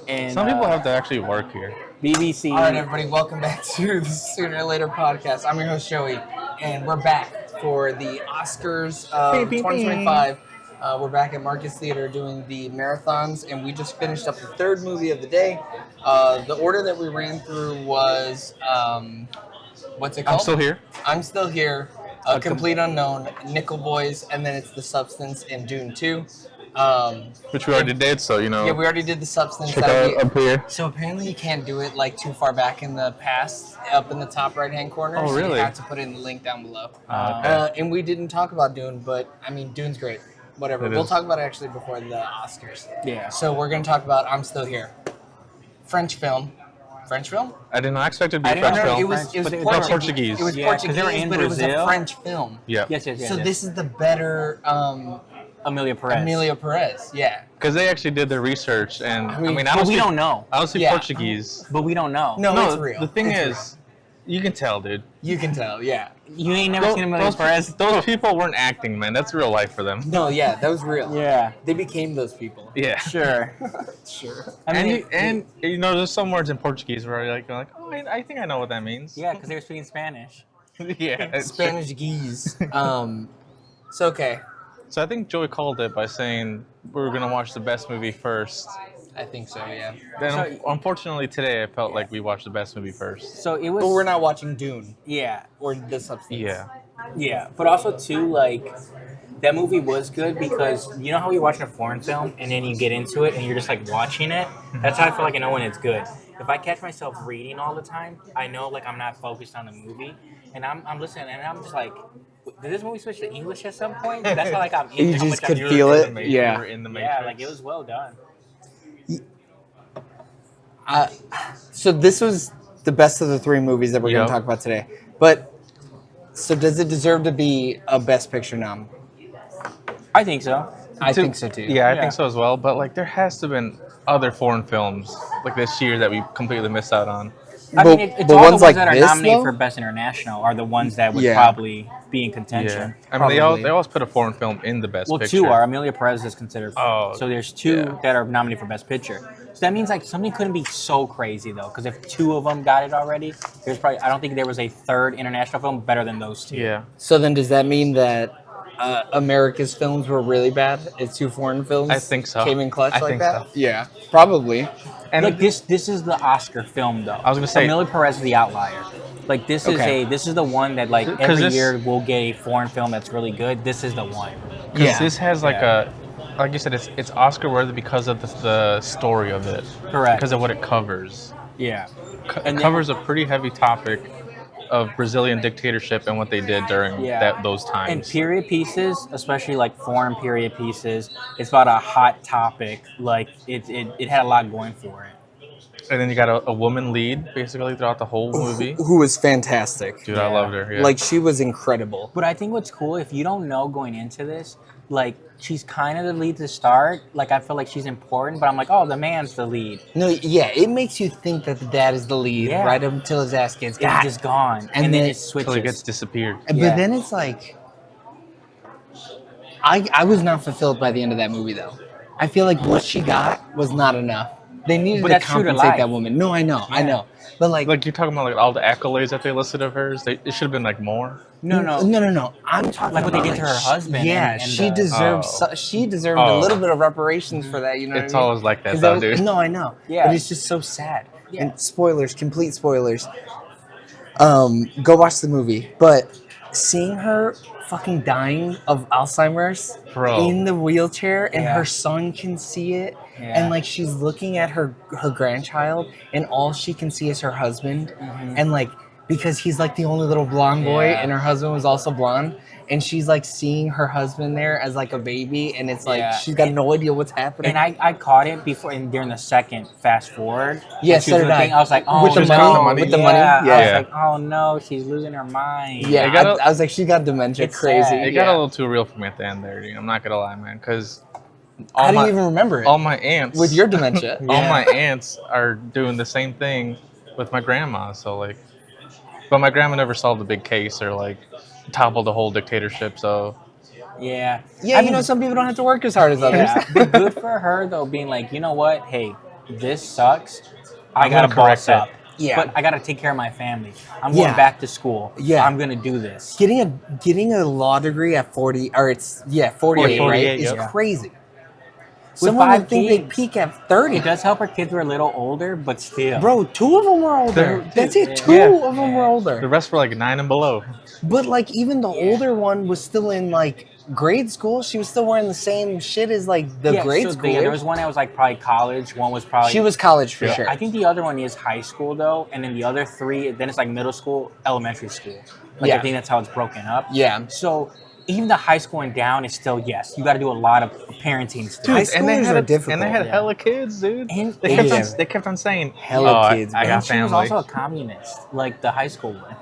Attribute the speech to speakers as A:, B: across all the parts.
A: And
B: Some people have to actually work here.
A: BBC.
C: All right, everybody, welcome back to the Sooner or Later podcast. I'm your host, Joey, and we're back for the Oscars of 2025. We're back at Marcus Theater doing the marathons, and we just finished up the third movie of the day. The order that we ran through was, what's it called?
B: I'm still here.
C: I'm Still Here, Complete Unknown, Nickel Boys, and then it's The Substance and Dune 2.
B: Which we already did, so you know.
C: Yeah, we already did The Substance.
B: Check out up here.
C: So apparently you can't do it like too far back in the past, up in the top right-hand corner.
B: Oh,
C: So
B: really?
C: you have to put in the link down below.
B: Okay.
C: And we didn't talk about Dune, but I mean, Dune's great. Whatever.
B: It
C: We'll
B: is.
C: talk about it actually before the Oscars.
A: Yeah.
C: So we're going to talk about I'm Still Here. French film. French film?
B: I did not expect it to be
A: I
B: a
A: didn't
B: French
A: know
B: film.
C: It was
A: French, but it-
C: Portuguese.
B: Portuguese.
C: It was
A: Yeah, 'cause
C: Portuguese,
A: they were in
C: but it was a
A: Brazil.
C: French film.
B: Yeah.
A: Yes.
C: So this is the better
A: Amelia Perez.
C: Amelia Perez. Yeah.
B: Because they actually did their research, and I mean, I
A: But
B: don't
A: we
B: speak,
A: don't know.
B: I don't speak
C: Yeah.
B: Portuguese.
A: But we don't know.
C: No, it's real.
B: The thing
C: It's
B: is, you can tell, dude.
C: You can tell, yeah.
A: You ain't never seen Amelia Perez.
B: Those people weren't acting, man. That's real life for them.
C: No, yeah, that was real.
A: Yeah.
C: They became those people.
B: Yeah.
A: Sure.
C: Sure.
A: I mean,
B: And you know, there's some words in Portuguese where you're like, oh, I think I know what that means.
A: yeah, because they were speaking Spanish.
B: Yeah. it's true.
C: Spanish geese. So okay,
B: So I think Joey called it by saying we were gonna watch the best movie first.
C: I think so. Yeah.
B: Then
A: So-
B: unfortunately today I felt like we watched the best movie first.
A: So it was.
C: But we're not watching Dune
A: Yeah.
C: or The Substance.
B: Yeah.
A: Yeah, but also too, like, that movie was good because you know how you're watching a foreign film and then you get into it and you're just like watching it. That's how I feel like I know when it's good. If I catch myself reading all the time, I know like I'm not focused on the movie, and I'm listening and I'm just like, did this movie switch to English at some point? That's how like I'm.
C: You
A: how
C: just
A: much
C: could
A: I'm-
C: feel
B: in
C: it?
B: the ma-
C: Yeah.
B: You were in the Matrix.
A: Yeah, like it was well done.
C: So this was the best of the three movies that we're going
B: Yep.
C: to talk about today. But so does it deserve to be a Best Picture nom?
A: I think so.
C: I think so too.
B: Yeah, I
A: Yeah.
B: think so as well. But like, there has to have been other foreign films like this year that we completely missed out on.
A: I
C: But-
A: mean, it's
C: but
A: all
C: ones
A: the ones
C: like
A: that are
C: this,
A: nominated
C: though?
A: for Best International are the ones that would
C: Yeah.
A: probably be in contention.
B: I mean,
C: Probably.
B: they always put a foreign film in the best
A: Well,
B: picture.
A: two are. Amelia Perez is considered.
B: Oh,
A: so there's two
B: yeah.
A: that are nominated for Best Picture. So that means like something couldn't be so crazy though, because if two of them got it already, there's probably I don't think there was a third international film better than those two.
B: Yeah.
C: So then does that mean that America's films were really bad? It's two foreign films
B: I think so.
C: came in clutch
B: I
C: like
B: think
C: that?
B: so.
C: Yeah, probably.
B: And
A: Like this is the Oscar film though.
B: I was gonna say-
A: Amelia Perez is the outlier. Like this
C: Okay.
A: is the one that like
B: 'Cause
A: every
B: this-
A: year we'll get a foreign film that's really good. This is the one.
B: because
C: Yeah.
B: this has like
A: Yeah.
B: like you said, it's Oscar worthy because of the story of it.
A: Correct.
B: Because of what it covers.
A: Yeah.
B: It
A: And then-
B: covers a pretty heavy topic of Brazilian dictatorship and what they did during those times.
A: And period pieces, especially like foreign period pieces, it's about a hot topic. Like it had a lot going for it.
B: And then you got a woman lead basically throughout the whole movie.
C: Who was fantastic.
B: Dude, I
A: Yeah.
B: loved her. Yeah.
C: Like she was incredible.
A: But I think what's cool, if you don't know going into this, like she's kind of the lead to start. Like I feel like she's important, but I'm like, oh, the man's the lead.
C: No, yeah, it makes you think that the dad is the lead
A: Yeah.
C: right up until his ass gets
A: It's
C: got.
A: just gone,
C: And
A: and, then
C: then-
A: it switches.
B: until it gets disappeared.
C: But
A: Yeah.
C: then it's like, I was not fulfilled by the end of that movie though. I feel like what she got was not enough. They needed
A: But
C: to
A: that's true to
C: compensate
A: life.
C: that woman. No, I know, I
A: Yeah.
C: know. But like,
B: Like you're talking about like all the accolades that they listed of hers. It should have been like more.
A: no.
C: no. I'm talking
A: Like what they
C: about,
A: did to her husband
C: Yeah,
A: and
C: she
A: the-
C: deserved.
B: Oh.
C: She deserved a
B: Oh.
C: little bit of reparations for that. You know,
B: It's
C: what I mean?
B: always like that
C: 'Cause
B: though,
C: was-
B: dude.
C: No, I know.
A: Yeah.
C: But it's just so sad.
A: Yeah.
C: And spoilers, complete spoilers. Go watch the movie. But seeing her fucking dying of Alzheimer's
B: Bro.
C: in the wheelchair and
A: Yeah.
C: her son can see it.
A: Yeah.
C: And like she's looking at her grandchild and all she can see is her husband. And like because he's like the only little blonde boy
A: Yeah.
C: and her husband was also blonde. And she's like seeing her husband there as like a baby and it's like
A: Yeah.
C: she's got no idea what's happening.
A: And I caught it before and during the second fast forward.
C: Yeah,
A: when she
C: so
A: was
C: did I.
A: looking, I was like, oh,
C: With the
A: no.
B: money?
C: With the
A: yeah.
C: money?
A: I
C: Yeah.
A: was like, oh no, she's losing her mind.
C: Yeah,
B: It got
C: I was like, she got dementia
A: It's
C: crazy.
A: sad.
B: It got
C: Yeah.
B: a little too real for me at the end there, dude. I'm not gonna lie, man. Because
C: How do you even remember it?
B: all my aunts
C: With your dementia.
B: all my aunts are doing the same thing with my grandma. So like, but my grandma never solved a big case or like toppled the whole dictatorship. So
A: Yeah.
C: Yeah,
A: I
C: you
A: mean,
C: know, some people don't have to work as hard as others.
A: yeah. But good for her though, being like, you know what? Hey, this sucks. I
B: I'm
A: gotta
B: gonna correct
A: boss up.
B: it.
C: Yeah.
A: But I gotta take care of my family. I'm
C: Yeah.
A: going back to school.
C: Yeah.
A: I'm gonna do this.
C: Getting a law degree at 40, or it's 48,
B: 48,
C: right? Is
B: yep.
C: crazy.
A: With
C: Someone
A: 5
C: would think they
A: kids.
C: peak at 30.
A: It does help our kids were a little older, but still.
C: Bro, 2 of them were older.
B: They're-
C: That's it.
A: yeah.
C: 2
B: Yeah.
C: of them were
B: The
C: older.
B: rest were like 9 and below.
C: But like even the older one was still in like grade school. She was still wearing the same shit as like the grade
A: so
C: school.
A: there was one that was like probably college. One was probably.
C: She was college for
B: Yeah.
C: sure.
A: I think the other one is high school though, and then the other 3, then it's like middle school, elementary school. Like
C: Yeah.
A: I think that's how it's broken up.
C: Yeah.
A: So even the high school and down is still yes. You got to do a lot of parenting still.
C: High
B: and they
C: schoolers
B: had
C: are difficult.
B: And they had
A: Yeah.
B: hella kids, dude.
A: And-
B: They kept,
C: Yeah.
B: on, they kept on saying,
C: Hella
B: "Oh,
C: kids,
B: I
C: man.
B: got
A: And she was
B: family."
A: also a communist, like the high school one.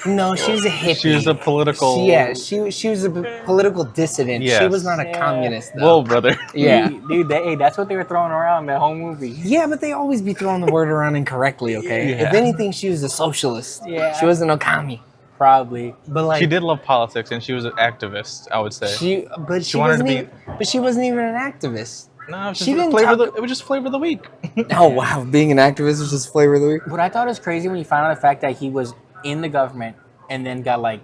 C: No, she was a hippie.
B: She was a political.
C: She was a political dissident. She
B: Yes.
C: was not a
A: Yeah.
C: communist though.
B: Whoa, brother.
C: Yeah.
A: Dude, that's what they were throwing around that whole movie.
C: Yeah, but they always be throwing the word around incorrectly, okay?
B: Yeah.
C: If anything, she was a socialist.
A: Yeah.
C: She wasn't a commie.
A: Probably.
C: But like
B: She did love politics, and she was an activist. I would say.
C: she
B: She wanted to
C: wasn't
B: be-
C: even, but she wasn't even an activist.
B: No, it was
C: She
B: just
C: didn't
B: flavor.
C: talk-
B: It was just flavor of the week.
C: Oh wow, being an activist is just flavor of the week.
A: What I thought was crazy when you found out the fact that he was in the government and then got like,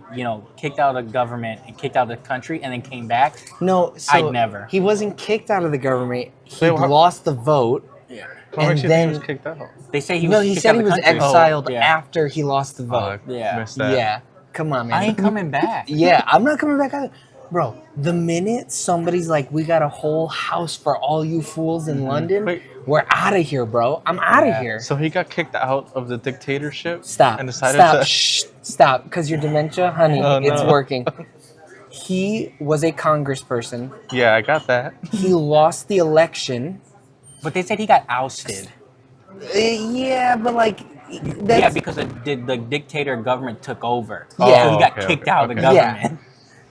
A: kicked out of the government and kicked out of the country and then came back.
C: No, so
A: I'd never.
C: He wasn't kicked out of the government. He
B: Wait, what?
C: lost the vote.
A: Yeah.
B: What makes you think
C: then-
B: he was kicked out?
A: They say he was
C: No, he
A: kicked
C: said
A: out
C: he
A: of the
C: was
A: country.
C: exiled
A: Oh, yeah.
C: after he lost the vote.
A: Yeah.
B: Missed that.
C: Yeah, come on, man.
A: I ain't coming back.
C: Yeah, I'm not coming back either. Bro, the minute somebody's like, we got a whole house for all you fools in London,
B: Wait.
C: we're out of here, bro. I'm out of
A: Yeah.
C: here.
B: So he got kicked out of the dictatorship.
C: Stop.
B: And decided
C: Stop.
B: to.
C: Shh. Stop. Because your dementia, honey,
B: Oh,
C: it's
B: no.
C: working. He was a congressperson.
B: Yeah, I got that.
C: He lost the election.
A: But they said he got ousted.
C: Yeah, but like, that's,
A: Yeah, because the dictator government took over.
C: Yeah.
A: So he got
B: Okay,
A: kicked
B: okay,
A: out of the
B: okay.
A: government.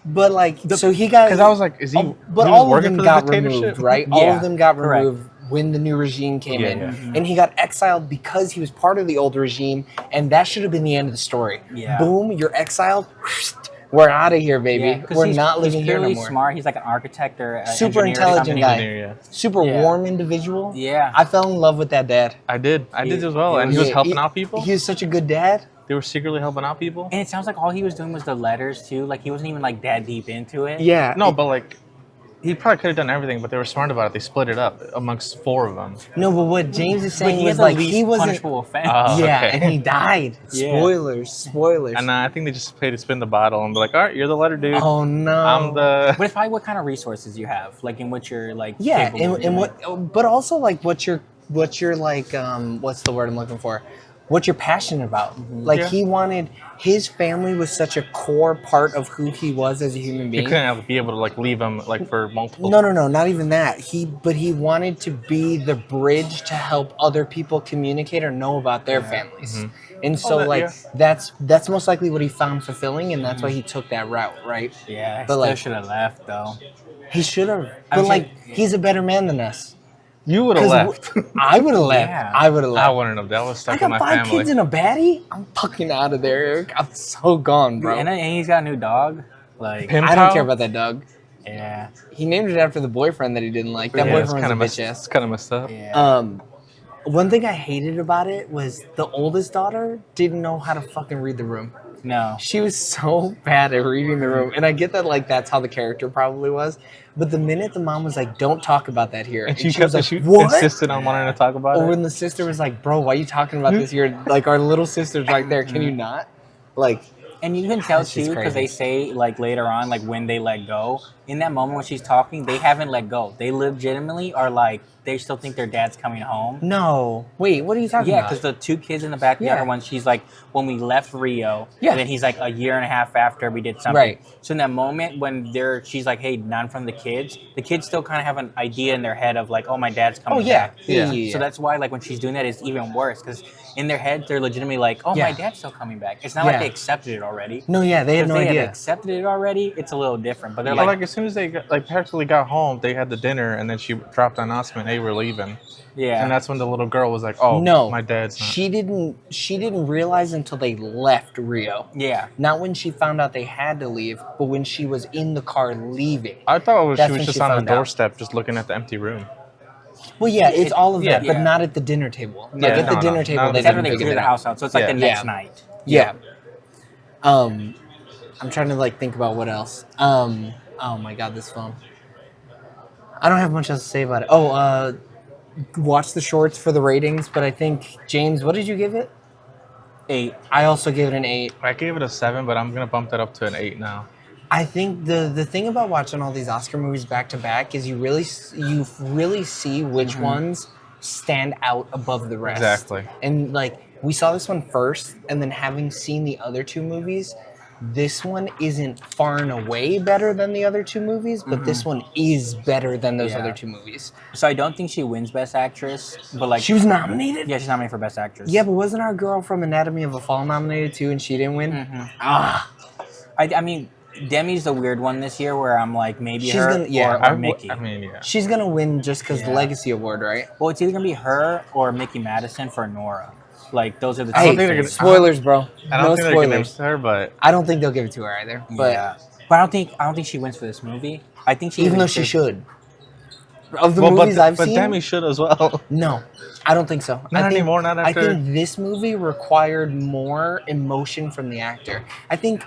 C: but like, so he got.
B: Because I was like, is he?
C: Oh, but
B: he was
C: all of
B: working
C: them
B: for the
C: got
B: dictatorship?
C: removed, right? All
A: Yeah,
C: of them got
A: correct.
C: removed when the new regime came
B: Yeah,
C: in.
B: yeah.
C: And he got exiled because he was part of the old regime, and that should have been the end of the story.
A: Yeah.
C: Boom, you're exiled. We're out of here, baby.
A: Yeah, 'cause
C: We're
A: he's-
C: not living
A: he's
C: here no
A: clearly
C: more.
A: smart. He's like an architect or an
C: Super
A: engineer or
C: intelligent
A: something.
C: guy.
B: Engineer, yeah.
C: Super
A: Yeah.
C: warm individual.
A: Yeah.
C: I fell in love with that dad.
B: I did
A: He-
B: as well,
A: he
B: and he
A: was-
B: was helping out people.
C: He was such a good dad.
B: They were secretly helping out people.
A: And it sounds like all he was doing was the letters too. Like he wasn't even like that deep into it.
C: Yeah.
B: No, but like, he probably could have done everything, but they were smart about it. They split it up amongst 4 of them.
C: No, but what James is
A: But
C: saying
A: he
C: was
A: had the
C: like
A: least
C: he wasn't.
A: punishable offense.
C: Yeah,
B: okay.
C: and he died.
A: Yeah.
C: Spoilers.
B: And I think they just paid to spin the bottle and be like, all right, you're the letter dude.
C: Oh no.
B: I'm the.
A: But it's probably what kind of resources you have, like in what you're like.
C: Yeah,
A: capable of
C: and
A: doing.
C: what, but also like what you're like, what's the word I'm looking for? What you're passionate about. Like
B: Yeah.
C: he wanted his family was such a core part of who he was as a human
B: You
C: being.
B: couldn't be able to like leave him like for multiple.
C: No, not even that. But he wanted to be the bridge to help other people communicate or know about their families. And so
B: that-
C: like
B: yeah.
C: that's most likely what he found fulfilling, and that's why he took that route, right?
A: Yeah,
C: But,
A: still
C: like-
A: should have left though.
C: He should have.
A: I'm
C: But like
A: saying-
C: he's a better man than us.
B: You would have
C: 'Cause
B: left.
C: I would have left.
A: Yeah.
C: I would have
B: I
C: left.
B: wouldn't have. That was
C: I
B: stuck with
C: got
B: my
C: 5
B: family.
C: kids and a baddie. I'm fucking out of there, Eric. I'm so gone, bro.
A: And he's got a new dog. Like,
B: Pim
C: I don't
B: pal?
C: care about that dog.
A: yeah,
C: He named it after the boyfriend that he didn't like. That
B: Yeah, it's
C: boyfriend
B: kind of
C: was a bitch
B: messed. It's
C: ass.
B: kind of messed up.
A: yeah.
C: One thing I hated about it was the oldest daughter didn't know how to fucking read the room.
A: No.
C: She was so bad at reading the room, and I get that like that's how the character probably was. But the minute the mom was like, "Don't talk about that here,"
B: And she
C: was
B: kept.
C: like,
B: She
C: "What?"
B: insisted on wanting to talk about
C: Or
B: it.
C: when the sister was like, "Bro, why are you talking about this? You're like our little sister's right there. Can you not?" Like,
A: And you can tell
C: It's just
A: too because
C: crazy.
A: they say like later on, like when they let go, in that moment when she's talking, they haven't let go. They legitimately are like they still think their dad's coming home.
C: no, wait, what are you talking
A: Yeah,
C: about?
A: because the 2 kids in the back, the
C: Yeah.
A: other one, she's like, when we left Rio,
C: Yeah.
A: and then he's like a year and a half after we did something.
C: Right.
A: So in that moment when she's like, hey, not in front of the kids still kind of have an idea in their head of like, oh, my dad's coming
C: Oh yeah,
A: back.
C: yeah.
A: So that's why like when she's doing that, it's even worse because in their head they're legitimately like, oh,
C: Yeah.
A: my dad's still coming back. It's not like
C: Yeah.
A: they accepted it already.
C: No, yeah, they had
A: If
C: no
A: they had
C: idea.
A: accepted it already, it's a little different. But they're
B: But
A: like,
B: like as soon as they got, like practically got home, they had the dinner, and then she dropped an announcement, "Hey, we're leaving."
A: yeah.
B: And that's when the little girl was like, "Oh,
C: No,
B: my dad's not."
C: She didn't realize until they left Rio.
A: yeah.
C: Not when she found out they had to leave, but when she was in the car leaving.
B: I thought
C: That's
B: she
C: when
B: was just
C: she
B: on the
C: found out.
B: doorstep, just looking at the empty room.
C: Well, yeah, it's all of that,
A: Yeah.
C: but not at the dinner table. Like
B: Yeah,
C: at the
B: no,
C: dinner
B: no,
C: table,
B: not
C: they
B: at
A: It's after
C: didn't
A: they
C: figure
A: clear
C: it
A: the
C: out.
A: house out, so it's like
B: Yeah.
A: the next
C: Yeah.
A: night.
C: Yeah. I'm trying to like think about what else. Oh my god, this phone. I don't have much else to say about it. Watch the shorts for the ratings, but I think James, what did you give it?
A: 8.
C: I also gave it an 8.
B: I gave it a 7, but I'm gonna bump that up to an 8 now.
C: I think the thing about watching all these Oscar movies back to back is you really see which ones stand out above the rest.
B: Exactly.
C: And like we saw this one first, and then having seen the other two movies, this one isn't far and away better than the other two movies, but this one is better than those
A: Yeah.
C: other two movies.
A: So I don't think she wins Best Actress, but like
C: She was nominated.
A: yeah, she's nominated for Best Actress.
C: Yeah, but wasn't our girl from Anatomy of a Fall nominated too, and she didn't win? Ah,
A: I mean, Demi's the weird one this year, where I'm like maybe
C: She's
A: her
C: gonna- yeah.
A: or Mickey.
B: I mean, yeah.
C: she's gonna win just because the
A: Yeah.
C: Legacy Award, right?
A: Well, it's either gonna be her or Mickey Madison for Nora. Like those are the two.
B: I don't
C: Hey,
B: think they're gonna-
A: things.
C: spoilers, bro.
B: I don't
C: No
B: think they're gonna give
C: spoilers.
B: it to her, but
C: I don't think they'll give it to her either. But
A: yeah, but I don't think she wins for this movie. I think she
C: even though
A: wins
C: she
A: for-
C: should. Of the
B: well,
C: movies I've
B: but
C: seen,
B: Demi should as well.
C: no, I don't think so.
B: Not
C: I think,
B: anymore, not after-
C: I think this movie required more emotion from the actor. I think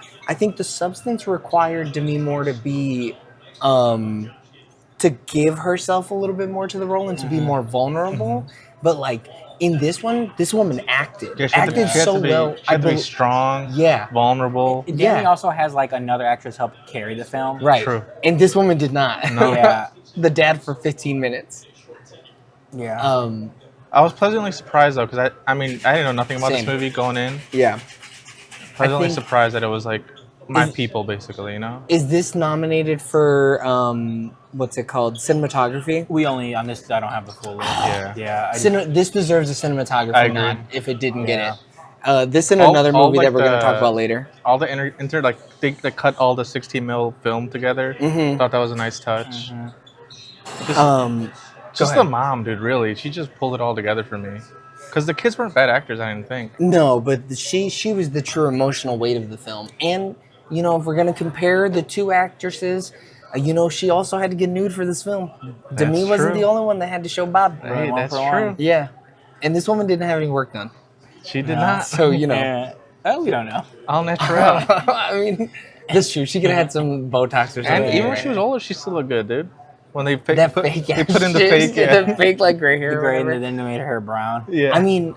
C: the substance required Demi Moore to be, to give herself a little bit more to the role and to be more vulnerable. But like in this one, this woman acted.
B: Yeah, she had
C: acted
B: to, she had
C: so
B: to be,
C: well.
B: She had to be
C: bel-
B: strong,
C: Yeah.
B: vulnerable.
A: Demi
C: Yeah.
A: also has like another actress help carry the film.
C: Right.
B: True.
C: And this woman did not.
B: No.
A: Yeah.
C: The dad for 15 minutes.
A: Yeah.
B: I was pleasantly surprised though, because I mean, I didn't know nothing about
C: Same.
B: this movie going in.
C: Yeah.
B: Pleasantly
C: think-
B: surprised that it was like my
C: Is-
B: people, basically. You know.
C: Is this nominated for what's it called? Cinematography?
A: we only on this. I don't have the full list.
B: Yeah.
A: Yeah.
C: This deserves a cinematography
B: I agree.
C: nod if it didn't
A: Yeah.
C: get it. This and
B: All-
C: another
B: all
C: movie
B: like
C: that we're going to talk
B: the-
C: about later.
B: All the like they cut all the 16 mil film together.
C: Mhm.
B: Thought that was a nice touch. Just
C: Go
B: the mom, dude. Really, she just pulled it all together for me. Because the kids weren't bad actors, I didn't think.
C: No, but she was the true emotional weight of the film. And, you know, if we're going to compare the two actresses, you know, she also had to get nude for this film. Demi
B: That's
C: wasn't
B: true.
C: the only one that had to show Bob.
B: Hey,
A: one
B: that's
A: for one.
B: true.
C: Yeah. And this woman didn't have any work done.
B: She did
A: No.
B: not.
C: So, you know.
A: Yeah. Oh, we don't know.
B: All natural.
C: I mean, that's true. She could have had some Botox or something.
B: And even when
C: right?
B: she was older, she still looked good, dude. When they picked,
C: that
B: put,
C: fake
B: they
C: ass
B: put in the
C: shit,
B: fake, yeah.
C: the fake like gray hair.
A: The
C: or
A: gray
C: whatever.
A: and then they made her brown.
B: yeah.
C: I mean,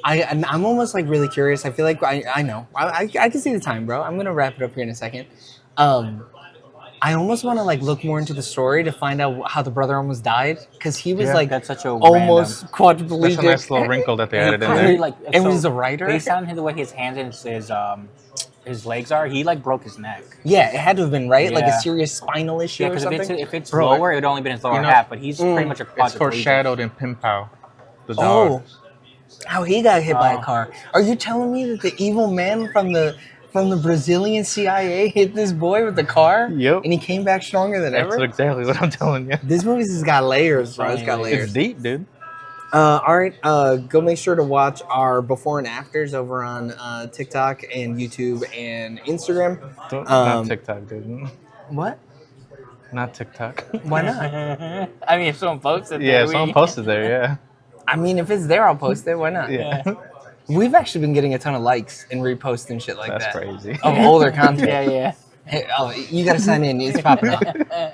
C: I'm almost like really curious. I feel like I know. I can see the time, bro. I'm gonna wrap it up here in a second. I almost want to like look more into the story to find out how the brother almost died because he was
B: Yeah,
C: like
A: That's such a
C: almost
B: That's
C: quadriplegic.
B: a nice little wrinkle that they added in
A: Probably,
B: there.
A: like,
C: and
A: so
C: was a writer.
A: Based on the way his hands and his legs are, he like broke his neck.
C: Yeah, it had to have been right, like a
A: Yeah.
C: serious spinal issue
A: Yeah,
C: or
A: because
C: something.
A: if it's
B: Bro,
A: lower, it would only been his lower
B: you know,
A: half. But he's pretty much a
B: It's
A: quadriplegic.
B: foreshadowed in Pimpao, the dog.
C: Oh, how he got hit by a
A: Oh.
C: car? Are you telling me that the evil man from the Brazilian CIA hit this boy with the car?
B: Yep.
C: And he came back stronger than
B: That's
C: ever.
B: exactly what I'm telling you.
C: This movie's has got layers, bro. It's got
A: It's
C: layers.
B: It's deep, dude.
C: All right, go make sure to watch our before and afters over on TikTok and YouTube and Instagram.
B: Not TikTok, dude.
C: What?
B: Not TikTok.
C: Why not?
A: I mean, if someone posted,
B: Yeah,
A: there,
B: someone posted there, yeah.
C: I mean, if it's there, I'll post it. Why not?
B: Yeah.
C: We've actually been getting a ton of likes and reposts and shit like
B: That's
C: that
B: crazy.
C: of older content.
A: Yeah, yeah.
C: Hey, oh, you got to sign in. It's popping up.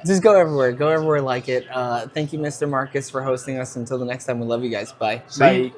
C: Just go everywhere. Go everywhere, like it. Thank you, Mr. Marcus, for hosting us. Until the next time, we love you guys. Bye.
B: See?
A: Bye.